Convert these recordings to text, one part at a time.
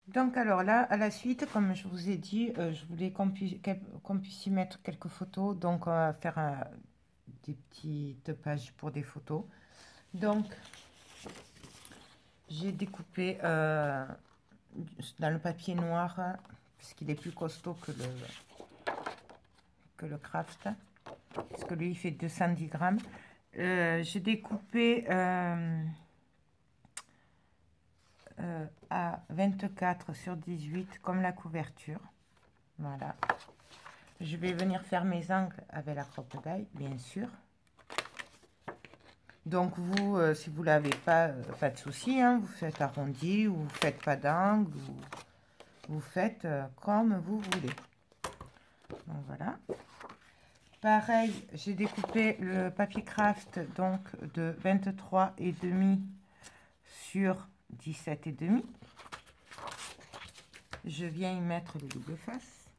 Donc alors là, à la suite, comme je vous ai dit, je voulais qu'on puisse y mettre quelques photos. Donc on va faire des petites pages pour des photos. Donc j'ai découpé dans le papier noir, puisqu'il est plus costaud que le craft, parce que lui il fait 210 grammes. J'ai découpé à 24 sur 18 comme la couverture. Voilà. Je vais venir faire mes angles avec la crocodile, bien sûr. Donc vous, si vous ne l'avez pas, pas de souci, hein, vous faites arrondi ou vous faites pas d'angle, ou vous faites comme vous voulez. Donc voilà. Pareil, j'ai découpé le papier craft donc de 23,5 sur 17,5. Je viens y mettre les doubles faces.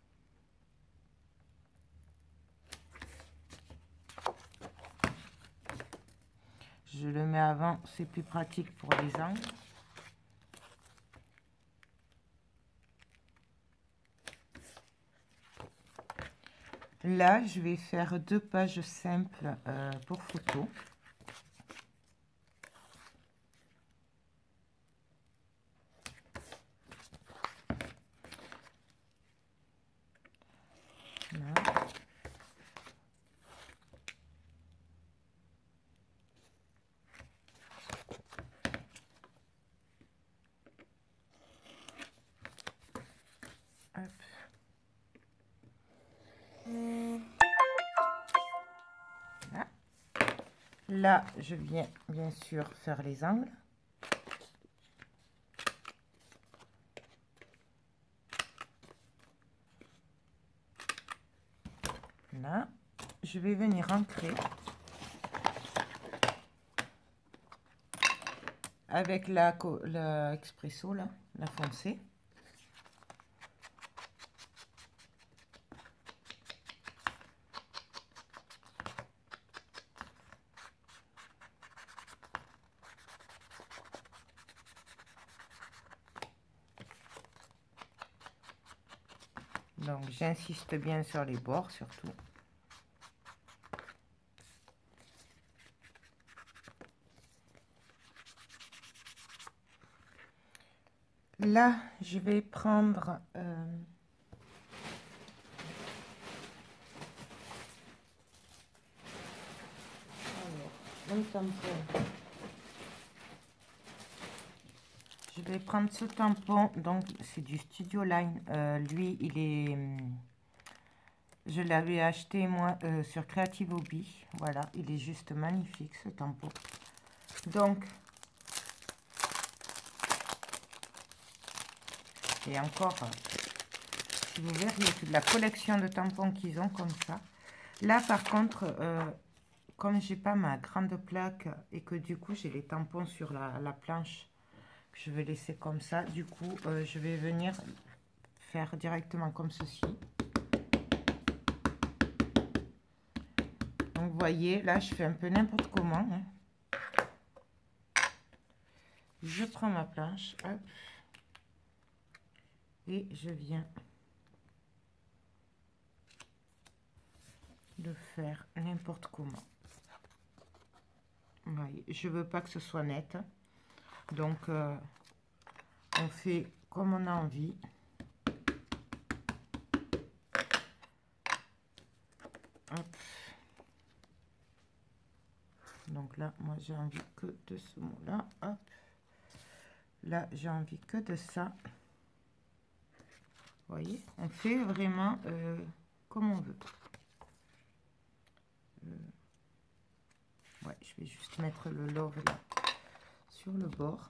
Je le mets avant, c'est plus pratique pour les angles. Là, je vais faire 2 pages simples pour photo. Là. Hop. Là. Là, je viens bien sûr faire les angles. Là, je vais venir ancrer avec la expresso, là, la foncée. Donc, j'insiste bien sur les bords, surtout. Là, je vais prendre un tampon. Je vais prendre ce tampon, donc c'est du Studio Line. Lui, il est... je l'avais acheté, moi, sur Creative Hobby. Voilà, il est juste magnifique, ce tampon. Donc, et encore, si vous verriez toute la collection de tampons qu'ils ont comme ça. Là, par contre, comme j'ai pas ma grande plaque et que du coup, j'ai les tampons sur la planche que je vais laisser comme ça, du coup, je vais venir faire directement comme ceci. Donc, vous voyez, là, je fais un peu n'importe comment. Hein. Je prends ma planche, hop, et je viens de faire n'importe comment. Vous voyez, je veux pas que ce soit net. Donc, on fait comme on a envie. Hop. Donc là, moi, j'ai envie que de ce mot-là. Hop. Là, j'ai envie que de ça. Vous voyez, on fait vraiment comme on veut. Ouais, je vais juste mettre le love là sur le bord.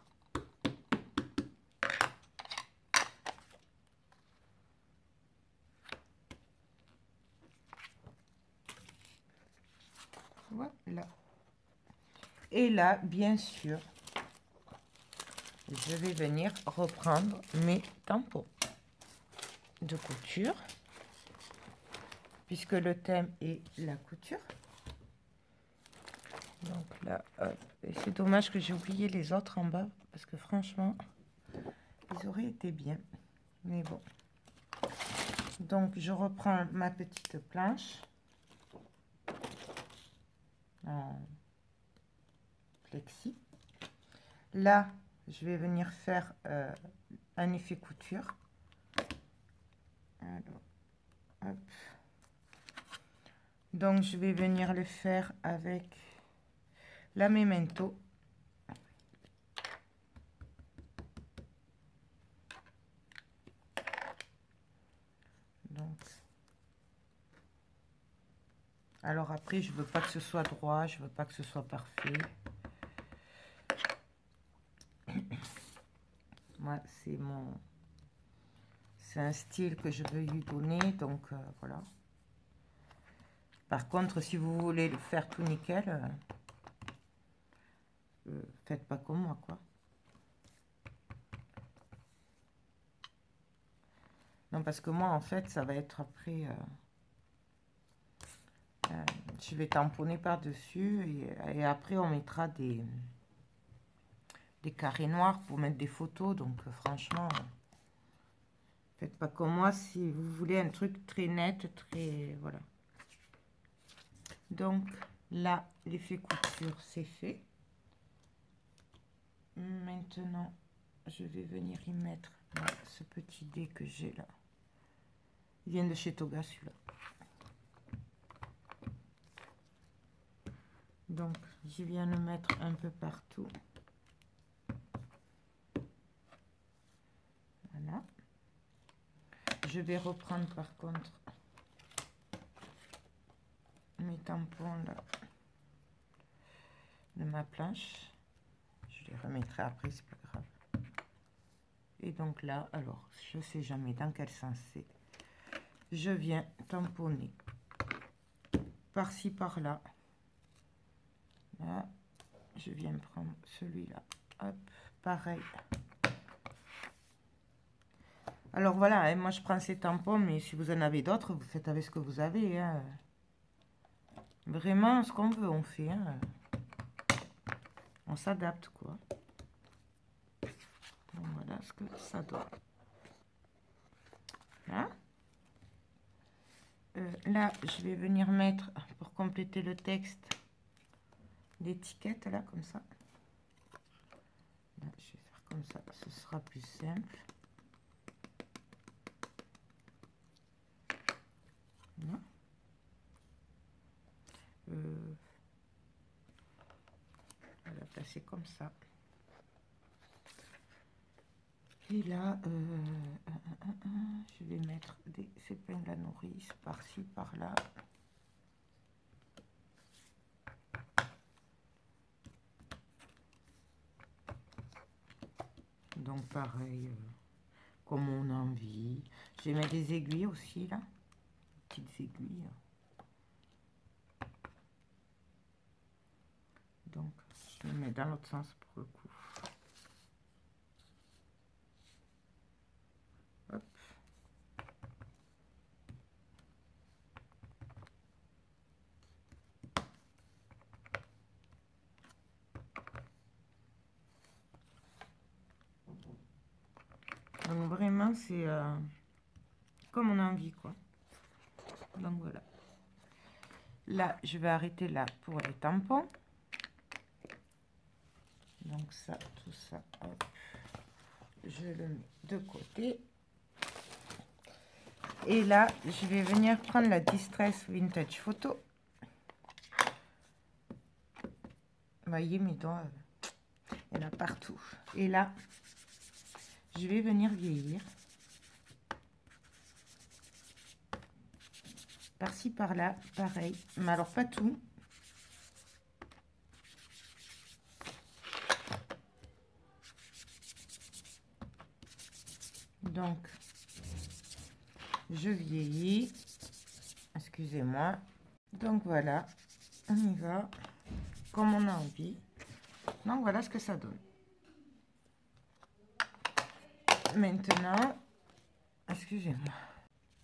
Voilà. Et là, bien sûr, je vais venir reprendre mes tampons de couture, puisque le thème est la couture. Donc là, hop. Et c'est dommage que j'ai oublié les autres en bas, parce que franchement, ils auraient été bien. Mais bon. Donc, je reprends ma petite planche en flexi. Là, je vais venir faire un effet couture. Alors, hop. Donc, je vais venir le faire avec la Memento. Donc, alors après, je veux pas que ce soit droit, je veux pas que ce soit parfait. Moi, c'est un style que je veux lui donner, donc voilà. Par contre, si vous voulez le faire tout nickel, faites pas comme moi, quoi. Non, parce que moi, en fait, ça va être après... je vais tamponner par-dessus et après, on mettra des carrés noirs pour mettre des photos. Donc, franchement, faites pas comme moi si vous voulez un truc très net, très... Voilà. Donc, là, l'effet couture, c'est fait. Maintenant, je vais venir y mettre ce petit dé que j'ai là. Il vient de chez Toga, celui-là. Donc, je viens le mettre un peu partout. Voilà. Je vais reprendre par contre mes tampons là de ma planche. Je les remettrai après, c'est pas grave. Et donc là, alors, je sais jamais dans quel sens c'est. Je viens tamponner par-ci, par-là. Là, je viens prendre celui-là. Hop, pareil. Alors voilà, hein, moi je prends ces tampons, mais si vous en avez d'autres, vous faites avec ce que vous avez. Hein. Vraiment, ce qu'on veut, on fait. Hein. On s'adapte, quoi. Donc, voilà ce que ça donne. Là. Là, je vais venir mettre, pour compléter le texte, l'étiquette, là, comme ça. Là, je vais faire comme ça, ce sera plus simple. Là. On va la placer comme ça. Et là, je vais mettre des épingles à nourrice par-ci, par-là. Donc pareil, comme on a envie. Je vais mettre des aiguilles aussi, là. Des petites aiguilles. Donc, je les mets dans l'autre sens pour le coup. Hop. Donc vraiment, c'est comme on a envie, quoi. Donc voilà. Là, je vais arrêter là pour les tampons. Donc ça, tout ça, hop, je le mets de côté. Et là, je vais venir prendre la Distress Vintage Photo. Vous voyez mes doigts, il y en a partout. Et là, je vais venir vieillir. Par-ci, par-là, pareil. Mais alors, pas tout. Donc, je vieillis. Excusez-moi. Donc, voilà. On y va. Comme on a envie. Donc, voilà ce que ça donne. Maintenant, excusez-moi.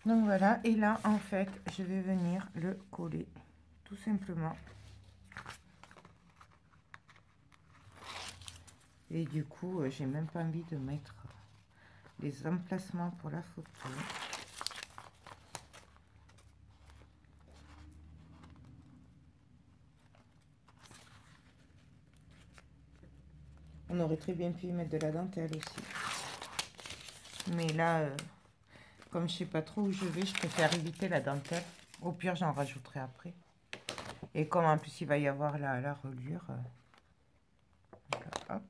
Donc, voilà. Et là, en fait, je vais venir le coller. Tout simplement. Et du coup, j'ai même pas envie de mettre les emplacements pour la photo. On aurait très bien pu y mettre de la dentelle aussi. Mais là, comme je sais pas trop où je vais, je préfère éviter la dentelle. Au pire, j'en rajouterai après. Et comme en plus, il va y avoir la reliure. Donc, hop.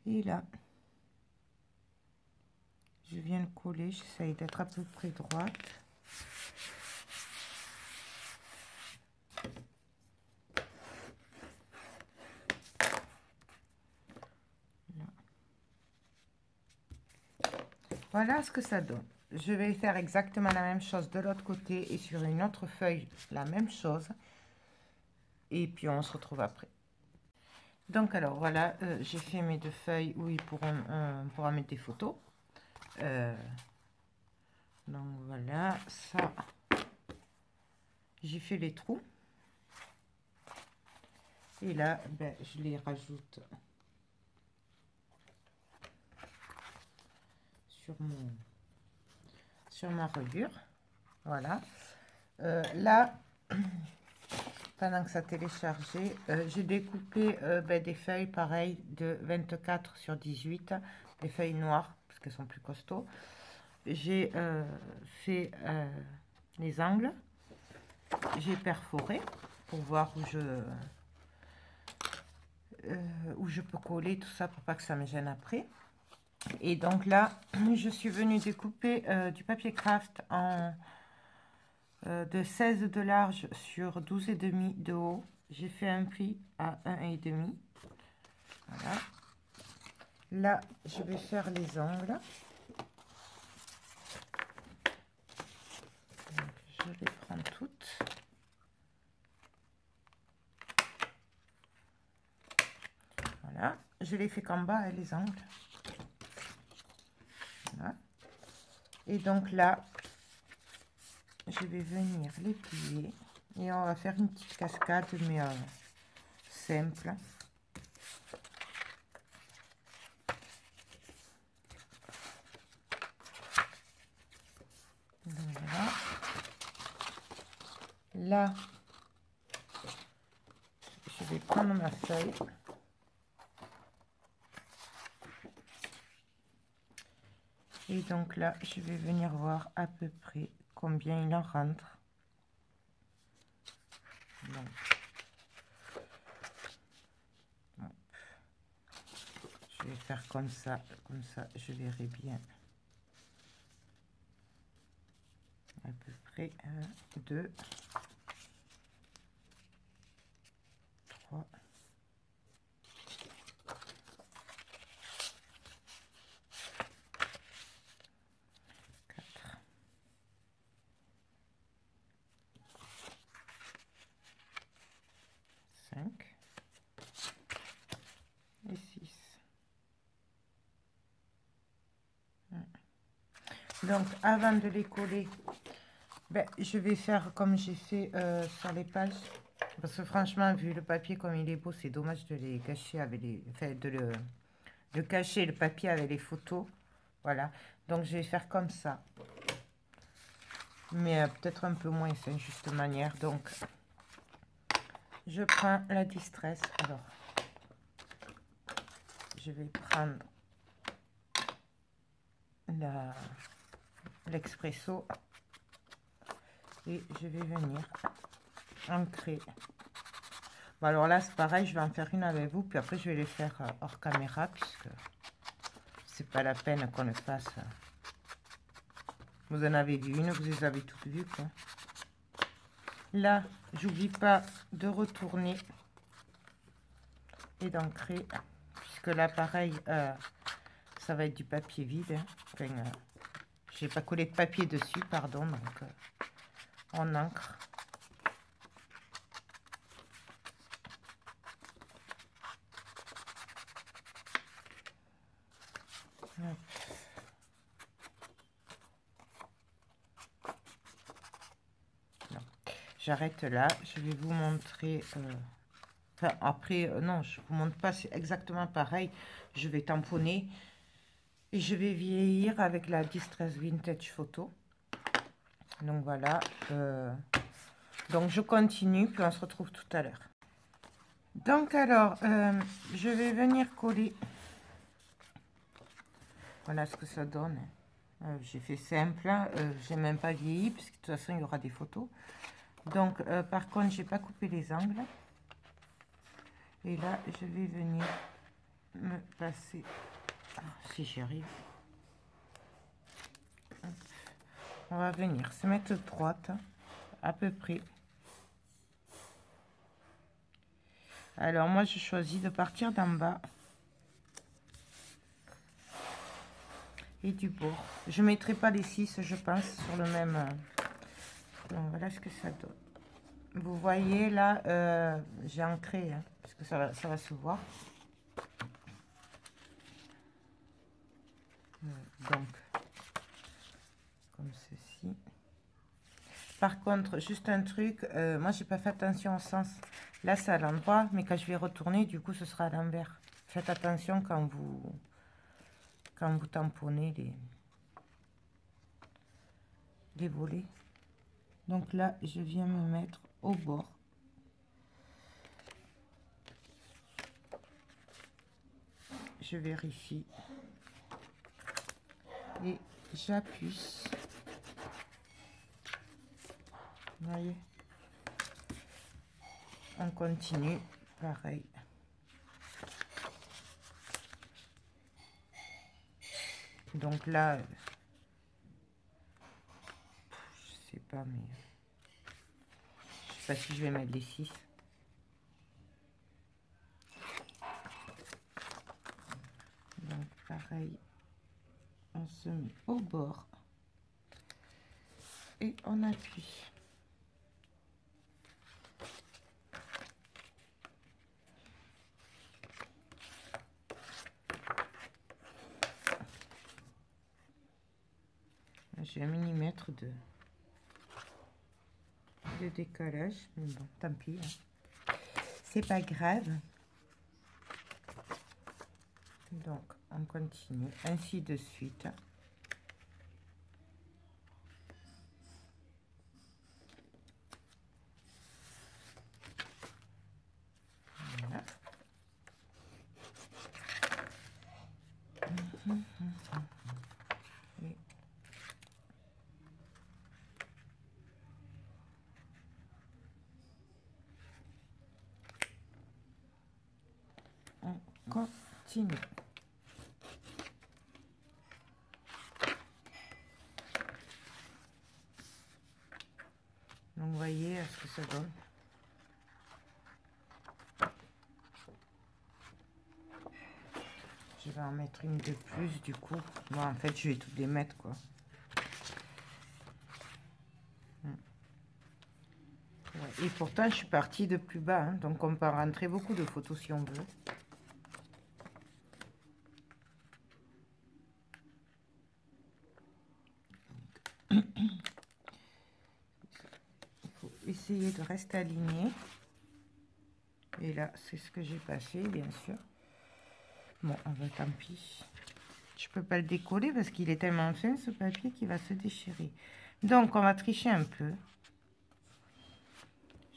Et là, je viens le coller. J'essaye d'être à peu près droite. Voilà ce que ça donne. Je vais faire exactement la même chose de l'autre côté et sur une autre feuille, la même chose. Et puis on se retrouve après. Donc alors voilà, j'ai fait mes deux feuilles où on pourra mettre des photos. Donc voilà, ça, j'ai fait les trous. Et là, ben, je les rajoute sur ma reliure. Voilà. Là, pendant que ça téléchargeait, j'ai découpé ben, des feuilles pareilles de 24 sur 18, des feuilles noires, parce qu'elles sont plus costauds. J'ai fait les angles, j'ai perforé pour voir où je peux coller tout ça pour pas que ça me gêne après. Et donc là, je suis venue découper du papier craft de 16 de large sur 12,5 de haut. J'ai fait un pli à 1,5. Voilà. Là, je vais faire les angles. Donc, je les prends toutes. Voilà. Je les fais qu'en bas, les angles. Voilà. Et donc là, je vais venir les plier. Et on va faire une petite cascade, mais simple. Voilà. Là, je vais prendre ma feuille. Et donc là, je vais venir voir à peu près combien il en rentre. Donc, je vais faire comme ça je verrai bien. À peu près 1, 2, 3, 4, 5 et 6. Donc, avant de les coller, ben, je vais faire comme j'ai fait sur les pages. Parce que franchement, vu le papier comme il est beau, c'est dommage de les cacher avec les... Enfin, de cacher le papier avec les photos. Voilà. Donc, je vais faire comme ça. Mais peut-être un peu moins, c'est une juste manière. Donc, je prends la Distress. Alors, je vais prendre l'Expresso et je vais venir ancrer. Bon, alors là, c'est pareil, je vais en faire une avec vous, puis après, je vais les faire hors caméra, puisque c'est pas la peine qu'on le fasse. Vous en avez vu une, vous les avez toutes vues, quoi. Là, j'oublie pas de retourner et d'ancrer, puisque là, pareil, ça va être du papier vide. Hein. Enfin, j'ai pas collé de papier dessus, pardon, donc on ancre. J'arrête là, je vais vous montrer Enfin, après, non, je vous montre pas, c'est exactement pareil. Je vais tamponner et je vais vieillir avec la Distress Vintage Photo. Donc voilà. Donc je continue, puis on se retrouve tout à l'heure. Donc alors, je vais venir coller. Voilà ce que ça donne. J'ai fait simple, j'ai même pas vieilli, parce que de toute façon il y aura des photos. Donc par contre, j'ai pas coupé les angles. Et là, je vais venir me passer, si j'y arrive. On va venir se mettre droite, à peu près. Alors moi, je choisis de partir d'en bas. Et du bord. Je ne mettrai pas les 6, je pense, sur le même. Donc voilà ce que ça donne. Vous voyez là, j'ai ancré, hein, parce que ça va se voir. Donc, comme ceci. Par contre, juste un truc, moi j'ai pas fait attention au sens. Là c'est à l'endroit, mais quand je vais retourner, du coup ce sera à l'envers. Faites attention quand vous tamponnez les volets. Donc là, je viens me mettre au bord. Je vérifie. Et j'appuie. Vous voyez? On continue, pareil. Donc là, je sais pas, mais je sais pas si je vais mettre les 6. Donc pareil, on se met au bord et on appuie. J'ai 1 millimètre de décalage, mais bon, tant pis, hein. C'est pas grave. Donc on continue ainsi de suite. Voilà. Et on continue. Donc vous voyez ce que ça donne. Je vais en mettre une de plus du coup. Bon, en fait, je vais toutes les mettre quoi. Ouais. Et pourtant, je suis partie de plus bas, hein, donc on peut rentrer beaucoup de photos si on veut. Il faut essayer de rester aligné. Et là, c'est ce que j'ai pas fait, bien sûr. Bon, on va, tant pis. Je peux pas le décoller parce qu'il est tellement fin, ce papier, qu'il va se déchirer. Donc, on va tricher un peu.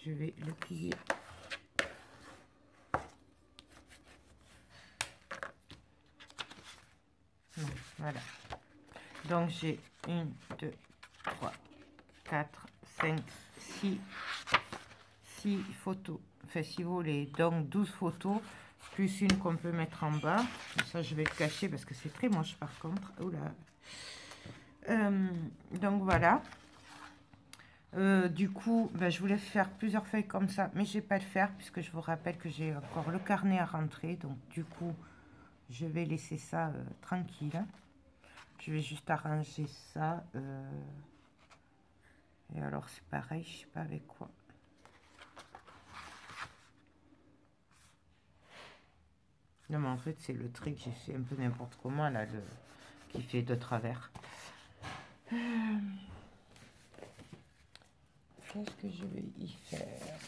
Je vais le plier. Voilà. Donc, j'ai 1, 2, 3, 4, 5, 6 photos. Enfin, si vous voulez, donc 12 photos, plus une qu'on peut mettre en bas. Ça, je vais le cacher parce que c'est très moche par contre. Oula. Donc voilà. Du coup, ben, je voulais faire plusieurs feuilles comme ça, mais je vais pas le faire puisque je vous rappelle que j'ai encore le carnet à rentrer. Donc du coup, je vais laisser ça tranquille. Je vais juste arranger ça. Et alors c'est pareil, je sais pas avec quoi. Non mais en fait c'est le trait que j'ai fait un peu n'importe comment là, qui fait de travers. Qu'est-ce que je vais y faire?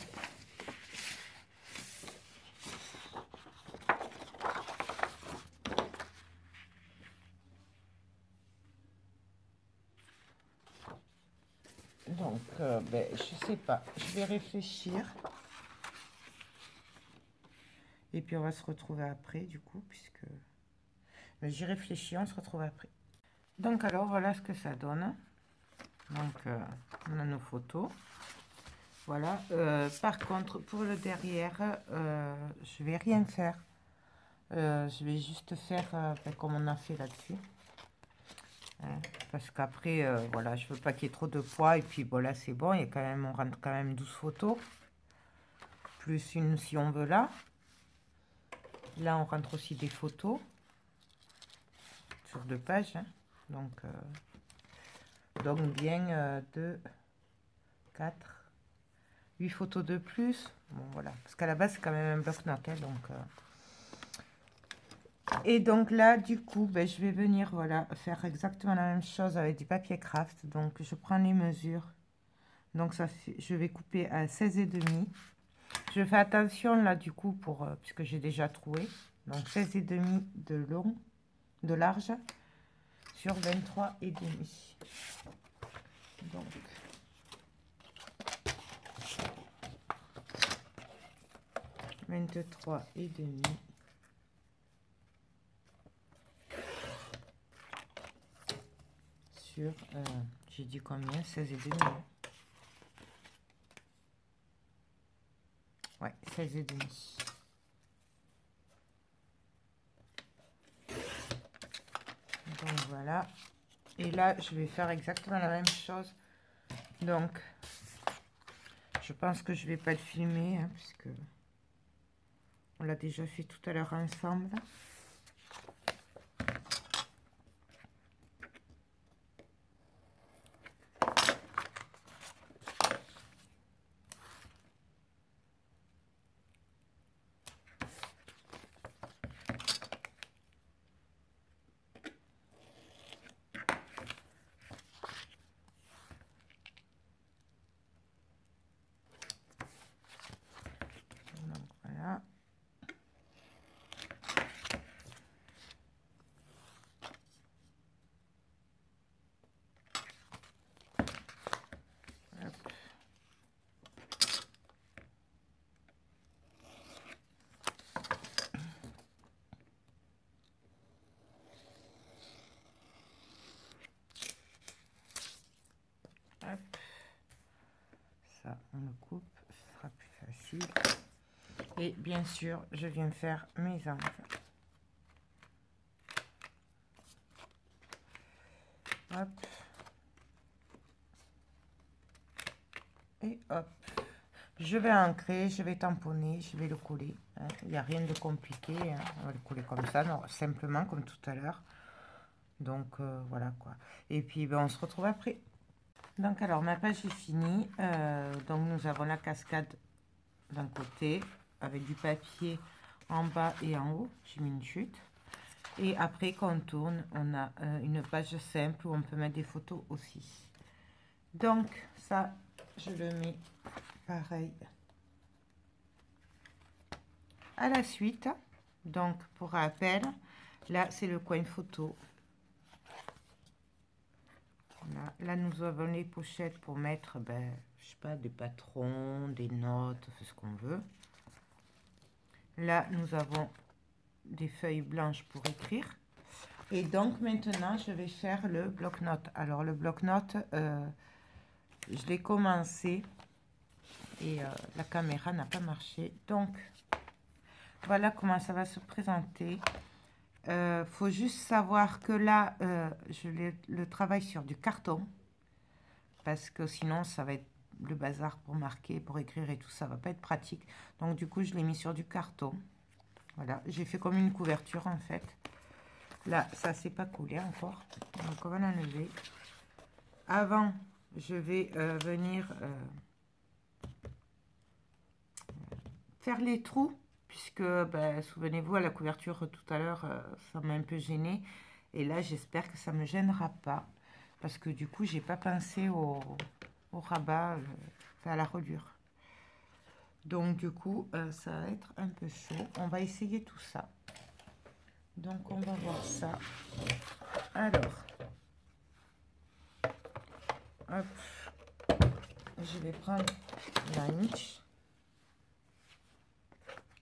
Donc, ben, je sais pas. Je vais réfléchir. Et puis, on va se retrouver après, du coup, puisque... Ben, j'y réfléchis, on se retrouve après. Donc, alors, voilà ce que ça donne. Donc, on a nos photos. Voilà. Par contre, pour le derrière, je vais rien faire. Je vais juste faire ben, comme on a fait là-dessus. Hein, parce qu'après, voilà, je veux pas qu'il y ait trop de poids. Et puis, voilà, c'est bon. Il y a quand même, on rentre quand même 12 photos. Plus une si on veut là. Là, on rentre aussi des photos. Sur 2 pages. Hein. Donc bien 2, 4, 8 photos de plus. Bon, voilà. Parce qu'à la base, c'est quand même un bloc-notes. Hein, donc... Et donc là, du coup, ben, je vais venir voilà, faire exactement la même chose avec du papier craft. Donc, je prends les mesures. Donc, ça fait, je vais couper à 16,5. Je fais attention là, du coup, pour puisque j'ai déjà trouvé. Donc, 16,5 de long, de large, sur 23,5. Donc, vingt-trois et demi. Sur, j'ai dit combien? 16,5. Ouais, 16,5. Donc voilà. Et là, je vais faire exactement la même chose. Donc, je pense que je vais pas le filmer, hein, puisque on l'a déjà fait tout à l'heure ensemble. Donc voilà. Hop. Hop. Ça, on le coupe, ce sera plus facile. Et bien sûr, je viens faire mes angles. Hop. Et hop. Je vais ancrer, je vais tamponner, je vais le coller. Hein. Il n'y a rien de compliqué. Hein. On va le coller comme ça, non, simplement comme tout à l'heure. Donc voilà quoi. Et puis ben, on se retrouve après. Donc alors ma page est finie. Donc nous avons la cascade d'un côté avec du papier en bas et en haut. J'ai mis une chute. Et après quand on tourne, on a une page simple où on peut mettre des photos aussi. Donc ça, je le mets pareil à la suite. Donc pour rappel, là c'est le coin photo. Voilà. Là nous avons les pochettes pour mettre, ben, je sais pas, des patrons, des notes, ce qu'on veut. Là nous avons des feuilles blanches pour écrire. Et donc maintenant je vais faire le bloc-notes. Alors le bloc-notes, je l'ai commencé et la caméra n'a pas marché. Donc voilà comment ça va se présenter. Faut juste savoir que là, je le travaille sur du carton. Parce que sinon, ça va être le bazar pour marquer, pour écrire et tout. Ça va pas être pratique. Donc du coup, je l'ai mis sur du carton. Voilà, j'ai fait comme une couverture en fait. Là, ça s'est pas collé encore. Donc on va l'enlever. Avant, je vais venir faire les trous. Puisque, ben, souvenez-vous, à la couverture tout à l'heure, ça m'a un peu gêné. Et là, j'espère que ça ne me gênera pas. Parce que du coup, j'ai pas pensé au rabat, à la reliure. Donc, du coup, ça va être un peu chaud. On va essayer tout ça. Donc, on va voir ça. Alors. Hop. je vais prendre la inch.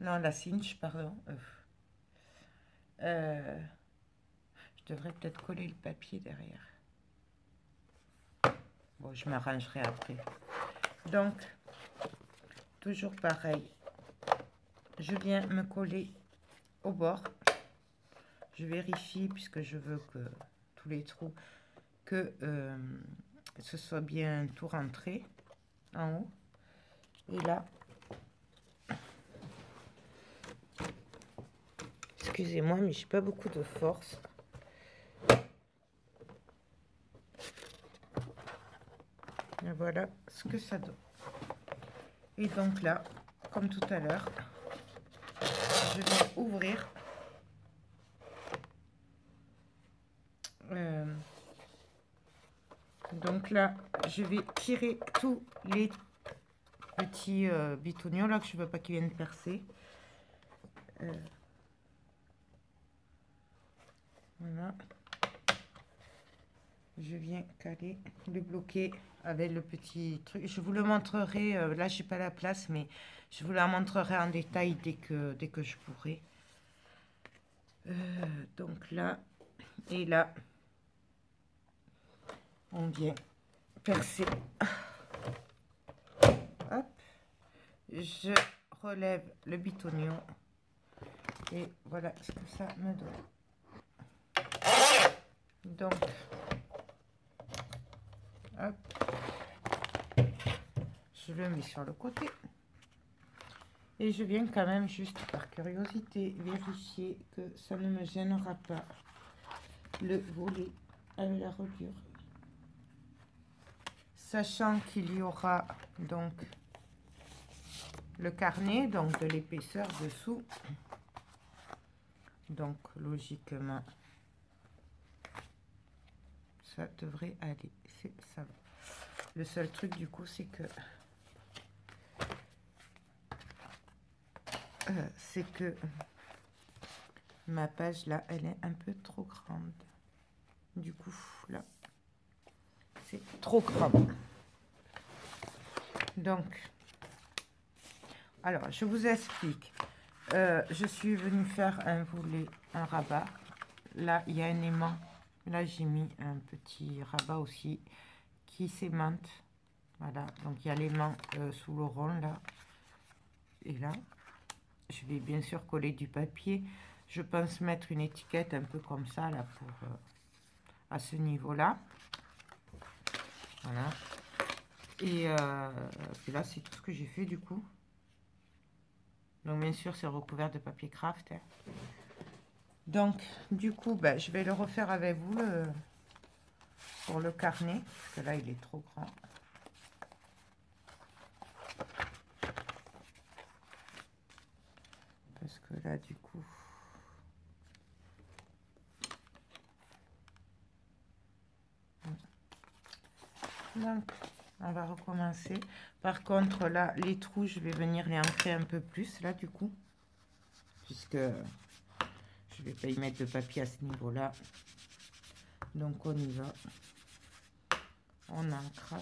Non, la cinch, pardon. Je devrais peut-être coller le papier derrière. Bon, je m'arrangerai après. Donc, toujours pareil. Je viens me coller au bord. Je vérifie, puisque je veux que tous les trous, que ce soit bien tout rentré en haut. Et là, excusez-moi, mais j'ai pas beaucoup de force. Et voilà ce que ça donne. Et donc là, comme tout à l'heure, je vais ouvrir donc là, je vais tirer tous les petits bitoniaux là que je veux pas qu'ils viennent percer. Voilà. Je viens caler, le bloquer avec le petit truc. Je vous le montrerai. Là, j'ai pas la place, mais je vous la montrerai en détail dès que je pourrai. Donc là et là, on vient percer. Hop. Je relève le bitonio et voilà ce que ça me donne. Donc, hop, je le mets sur le côté et je viens quand même juste par curiosité vérifier que ça ne me gênera pas le volet avec la reliure, sachant qu'il y aura donc le carnet, donc de l'épaisseur dessous, donc logiquement ça devrait aller, ça va. Le seul truc du coup, c'est que ma page là, elle est un peu trop grande. Du coup, là, c'est trop grand. Donc, alors, je vous explique. Je suis venue faire un volet, un rabat. Là, il y a un aimant. Là, j'ai mis un petit rabat aussi qui s'aimante. Voilà, donc il y a l'aimant sous le rond là. Et là, je vais bien sûr coller du papier. Je pense mettre une étiquette un peu comme ça là pour à ce niveau-là. Voilà. Et puis là, c'est tout ce que j'ai fait du coup. Donc bien sûr, c'est recouvert de papier craft. Hein. Donc du coup, ben, je vais le refaire avec vous pour le carnet, parce que là, il est trop grand. Parce que là, du coup... Donc, on va recommencer. Par contre, là, les trous, je vais venir les ancrer un peu plus, là, du coup. Puisque je vais pas y mettre de papier à ce niveau-là. Donc, on y va. On ancre.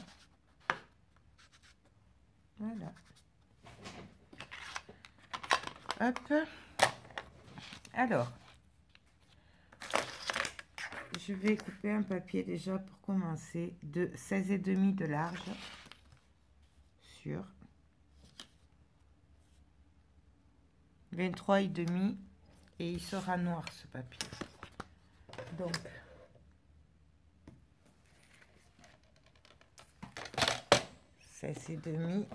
Voilà. Hop. Alors, je vais couper un papier déjà pour commencer de 16,5 de large sur 23,5 et il sera noir ce papier. Donc, c'est 16,5.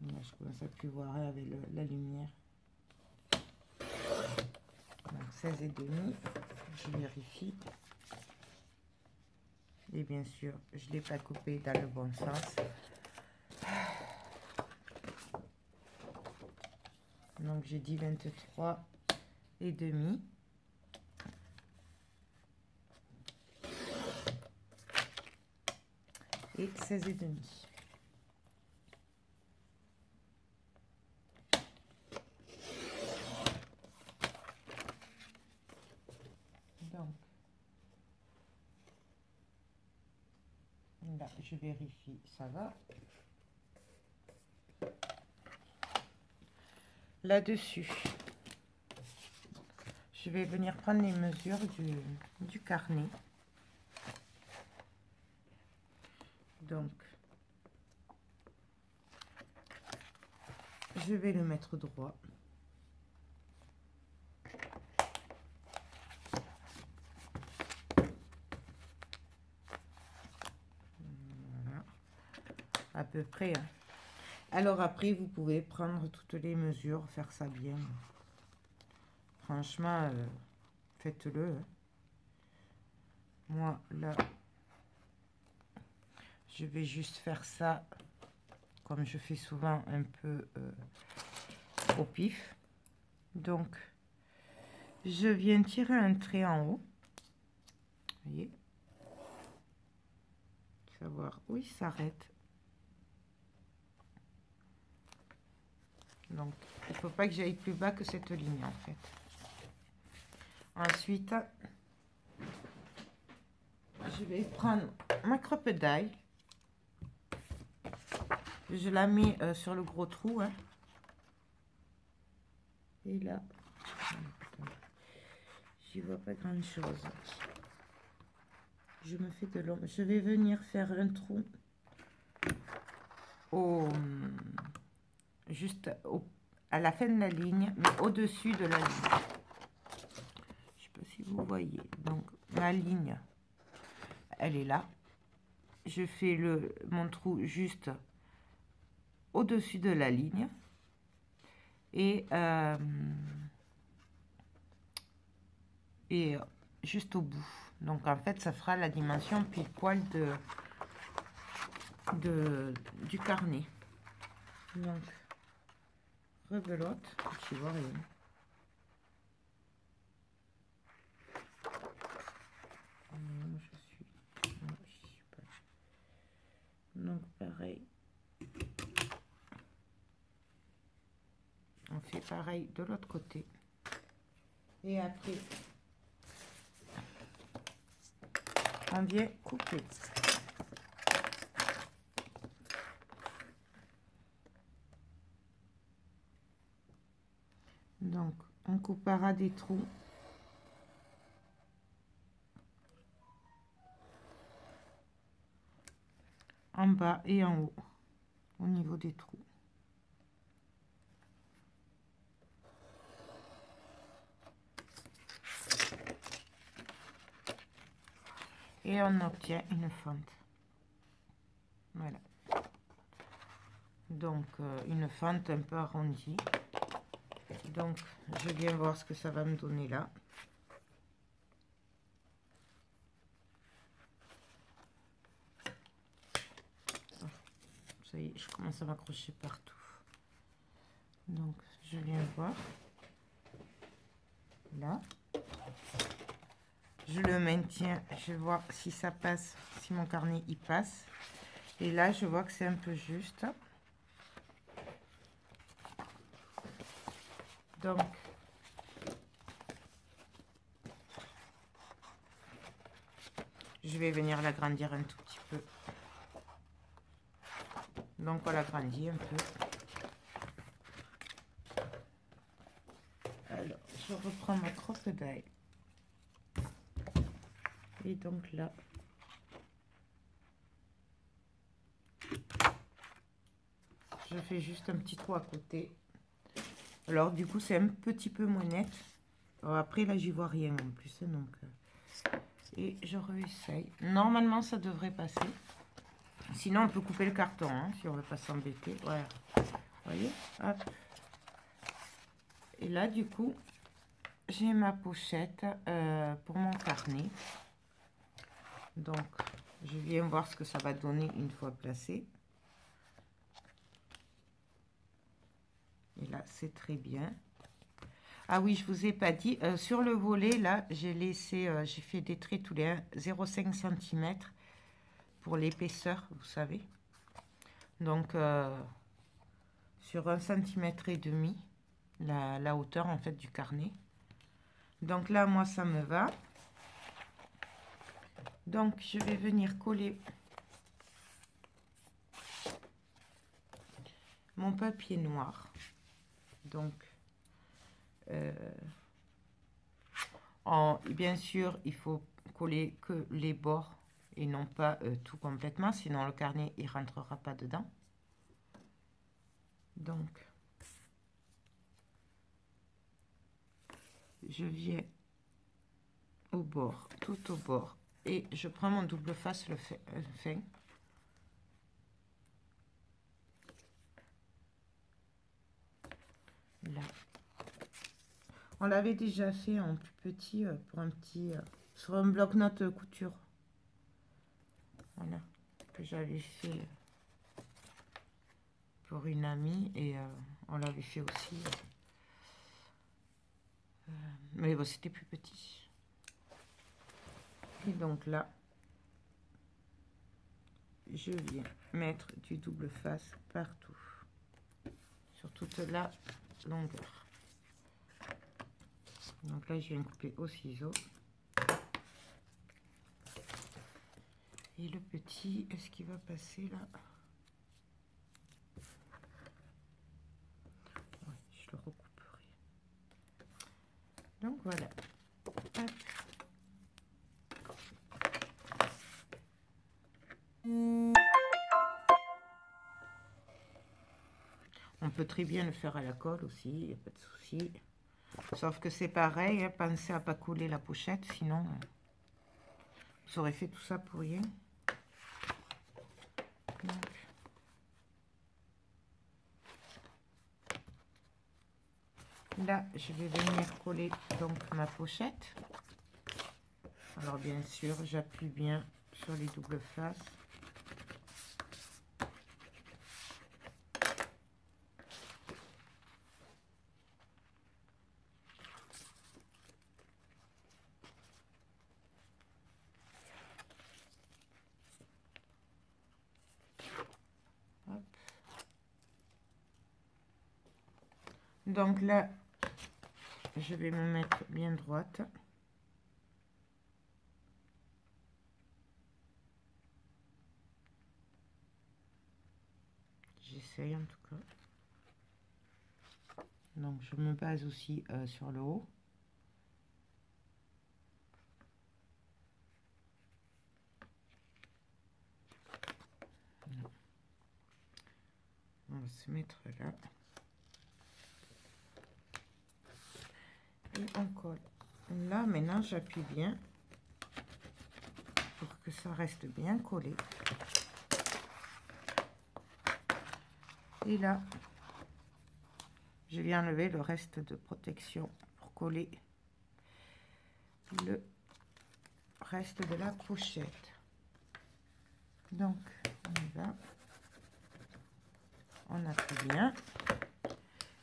Là, je commence à plus voir avec la lumière. Donc 16,5, je vérifie. Et bien sûr, je ne l'ai pas coupé dans le bon sens. Donc j'ai dit 23,5. Et 16,5. je vérifie, ça va. Là-dessus, je vais venir prendre les mesures du carnet. Donc, je vais le mettre droit. Voilà, à peu près. Hein. Alors après, vous pouvez prendre toutes les mesures, faire ça bien. Franchement, faites-le. Hein. Moi, là, je vais juste faire ça, comme je fais souvent, un peu au pif. Donc, je viens tirer un trait en haut. Vous voyez? Savoir où il s'arrête. Donc, il ne faut pas que j'aille plus bas que cette ligne, en fait. Ensuite, je vais prendre ma crêpe d'ail. Je la mets sur le gros trou. Hein. Et là, j'y vois pas grand chose. Je me fais de l'ombre. Je vais venir faire un trou juste à la fin de la ligne, mais au-dessus de la ligne. Je sais pas si vous voyez. Donc, ma ligne, elle est là. Je fais mon trou juste au-dessus de la ligne. Et juste au bout. Donc, en fait, ça fera la dimension pile poil du carnet. Donc, rebelote, je vois rien. Je suis pas. Donc, pareil. On fait pareil de l'autre côté. Et après, on vient couper. Donc, on coupera des trous. En bas et en haut, au niveau des trous. Et on obtient une fente. Voilà. Donc, une fente un peu arrondie. Donc, je viens voir ce que ça va me donner là. Ça y est, je commence à m'accrocher partout. Donc, je viens voir. Là. Je le maintiens, je vois si ça passe, si mon carnet y passe. Et là, je vois que c'est un peu juste. Donc, je vais venir l'agrandir un tout petit peu. Donc, on l'agrandit un peu. Alors, je reprends ma crosse d'ail. Et donc là, je fais juste un petit trou à côté. Alors, du coup, c'est un petit peu moins net. Alors, après, là, j'y vois rien en plus. Donc, et je réessaye. Normalement, ça devrait passer. Sinon, on peut couper le carton, hein, si on ne veut pas s'embêter. Voilà. Vous voyez? Hop. Et là, du coup, j'ai ma pochette pour mon carnet. Donc, je viens voir ce que ça va donner une fois placé. Et là, c'est très bien. Ah oui, je vous ai pas dit, sur le volet, là, j'ai fait des traits tous les 0,5 cm pour l'épaisseur, vous savez. Donc, sur 1,5 cm, la hauteur, en fait, du carnet. Donc là, moi, ça me va. Donc, je vais venir coller mon papier noir. Donc, bien sûr, il faut coller que les bords et non pas tout complètement, sinon le carnet il rentrera pas dedans. Donc, je viens au bord, tout au bord, et je prends mon double face le fin. Là. On l'avait déjà fait en plus petit pour un petit sur un bloc-notes couture. Voilà, que j'avais fait pour une amie et on l'avait fait aussi. Mais bon, c'était plus petit. Et donc là, je viens mettre du double face partout, sur toute la longueur. Donc là, je viens couper au ciseau. Et le petit, est-ce qu'il va passer là? Ouais, je le recouperai. Donc voilà. Hop. On peut très bien le faire à la colle aussi, il n'y a pas de souci. Sauf que c'est pareil, hein, pensez à ne pas couler la pochette, sinon vous aurez fait tout ça pour rien. Donc, là, je vais venir coller donc ma pochette. Alors bien sûr, j'appuie bien sur les doubles faces. Hop. Donc là, je vais me mettre bien droite. J'essaye en tout cas. Donc je me base aussi sur le haut. On va se mettre là. Et on colle. Là maintenant j'appuie bien pour que ça reste bien collé. Et là, je vais enlever le reste de protection pour coller le reste de la pochette. Donc, on y va. On appuie bien.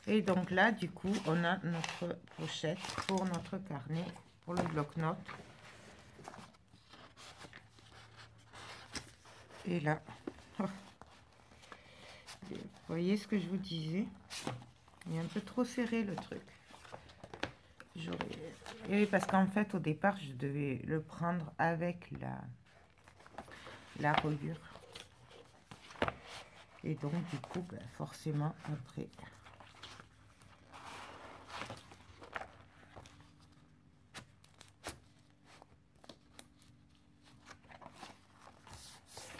Et donc là, du coup, on a notre pochette pour notre carnet, pour le bloc-notes. Et là, oh, vous voyez ce que je vous disais? Il est un peu trop serré le truc. Et oui, parce qu'en fait, au départ, je devais le prendre avec la reliure. Et donc, du coup, ben, forcément, après...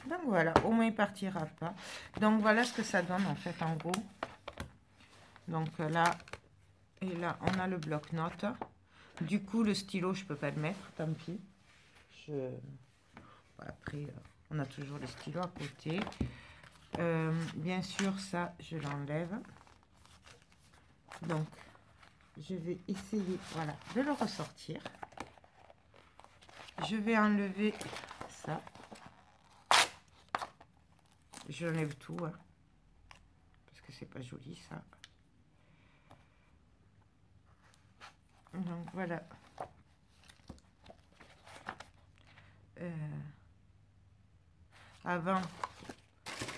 Donc voilà, au moins il partira pas. Donc voilà ce que ça donne en fait en gros. Donc là et là on a le bloc-notes. Du coup le stylo je peux pas le mettre, tant pis. Après on a toujours les stylos à côté. Bien sûr ça je l'enlève. Donc je vais essayer voilà de le ressortir. Je vais enlever ça. Je l'enlève tout, hein, parce que c'est pas joli ça. Donc voilà. Avant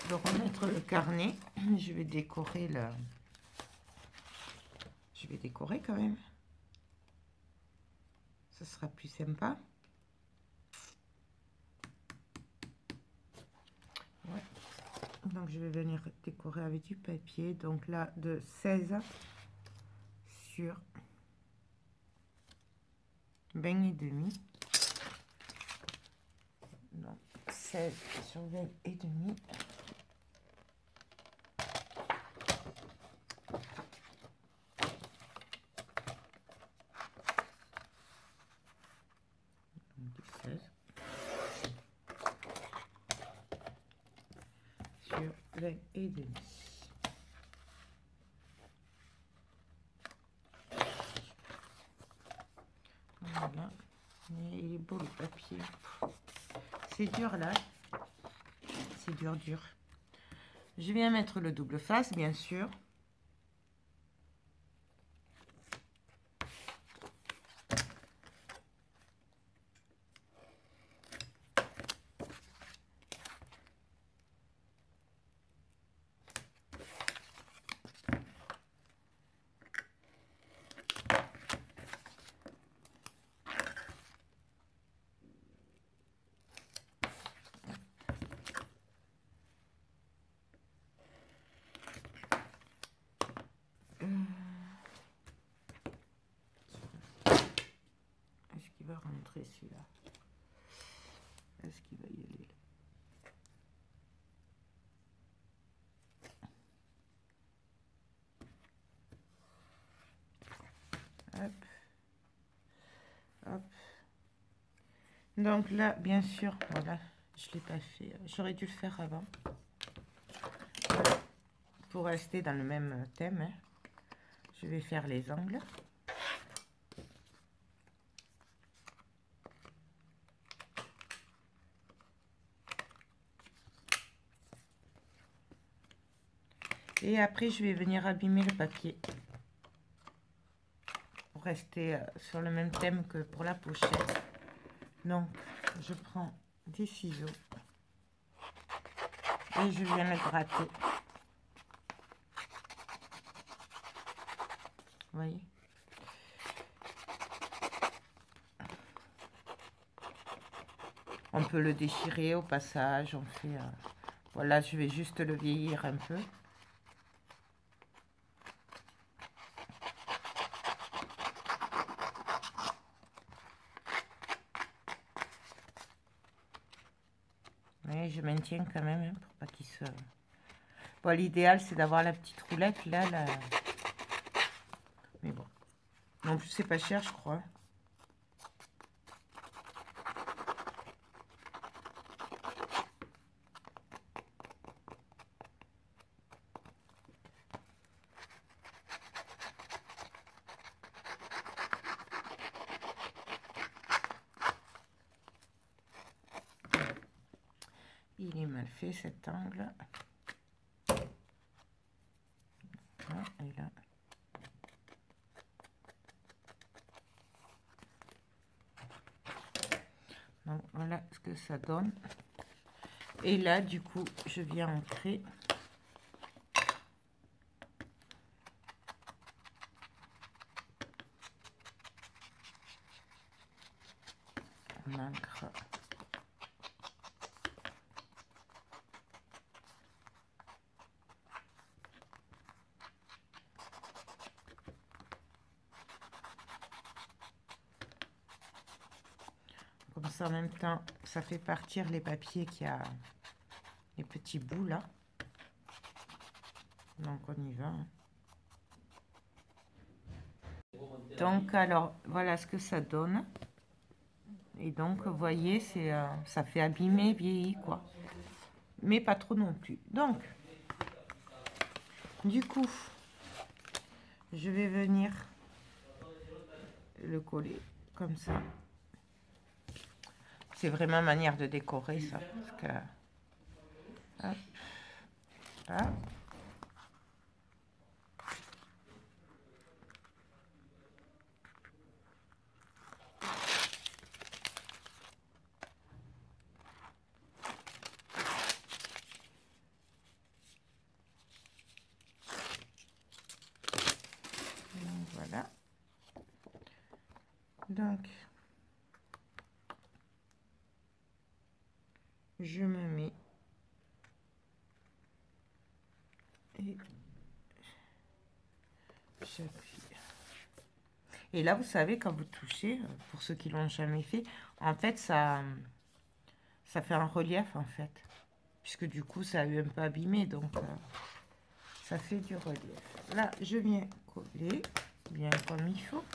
de remettre le carnet, je vais décorer le. Je vais décorer quand même. Ce sera plus sympa. Ouais. Donc je vais venir décorer avec du papier. Donc là, de 16 sur 20 et demi. Donc 16 sur 20 et demi. Sur 20 et demi. Voilà. Mais il est beau le papier. C'est dur là. C'est dur, dur. Je viens mettre le double face, bien sûr. Est-ce qu'il va rentrer celui-là? Est-ce qu'il va y aller? Hop. Hop. Donc là, bien sûr, voilà, je ne l'ai pas fait. J'aurais dû le faire avant. Voilà. Pour rester dans le même thème, hein, je vais faire les angles. Et après, je vais venir abîmer le papier. Pour rester sur le même thème que pour la pochette. Donc, je prends des ciseaux. Et je viens le gratter. Vous voyez? On peut le déchirer au passage. On fait... voilà, je vais juste le vieillir un peu. Mais je maintiens quand même, hein, pour pas qu'il se... Bon, l'idéal, c'est d'avoir la petite roulette, là, là. Mais bon. En plus, c'est pas cher, je crois. Il est mal fait, cet angle. Là, et là. Donc, voilà ce que ça donne. Et là, du coup, je viens ancrer. On ancre. Comme ça, en même temps, ça fait partir les papiers qui a les petits bouts là. Donc, on y va. Donc, alors, voilà ce que ça donne. Et donc, vous voyez, c'est ça fait abîmer, vieilli, quoi. Mais pas trop non plus. Donc, du coup, je vais venir le coller comme ça. C'est vraiment manière de décorer ça. Parce que, hop, là. Donc, voilà. Donc, je me mets Et j'appuie. Et là, vous savez, quand vous touchez, pour ceux qui l'ont jamais fait, en fait, ça fait un relief, en fait. Puisque du coup, ça a eu un peu abîmé, donc ça fait du relief. Là, je viens coller bien comme il faut.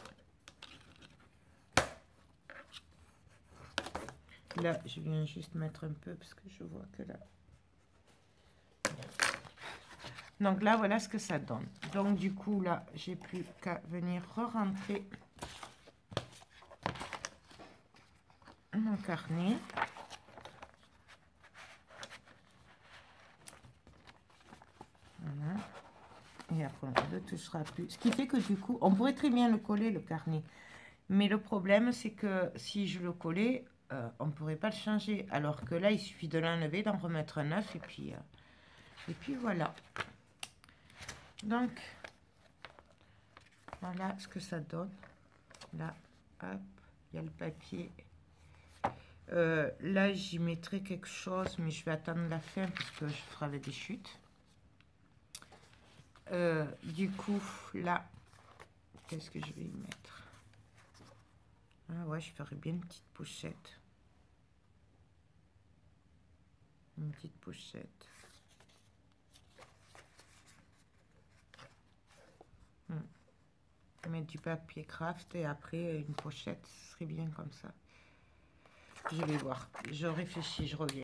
Là, je viens juste mettre un peu, parce que je vois que là... Donc là, voilà ce que ça donne. Donc du coup, là, j'ai plus qu'à venir re-rentrer mon carnet. Voilà. Et après, on ne le touchera plus. Ce qui fait que du coup, on pourrait très bien le coller, le carnet. Mais le problème, c'est que si je le collais, on ne pourrait pas le changer. Alors que là, il suffit de l'enlever, d'en remettre un neuf, et puis voilà. Donc, voilà ce que ça donne. Là, hop, il y a le papier. Là, j'y mettrai quelque chose, mais je vais attendre la fin parce que je ferai avec des chutes. Du coup, là, qu'est-ce que je vais y mettre? Ah ouais, je ferai bien une petite pochette. Une petite pochette. Mettre du papier craft et après une pochette, ce serait bien comme ça. Je vais voir. Je réfléchis, je reviens.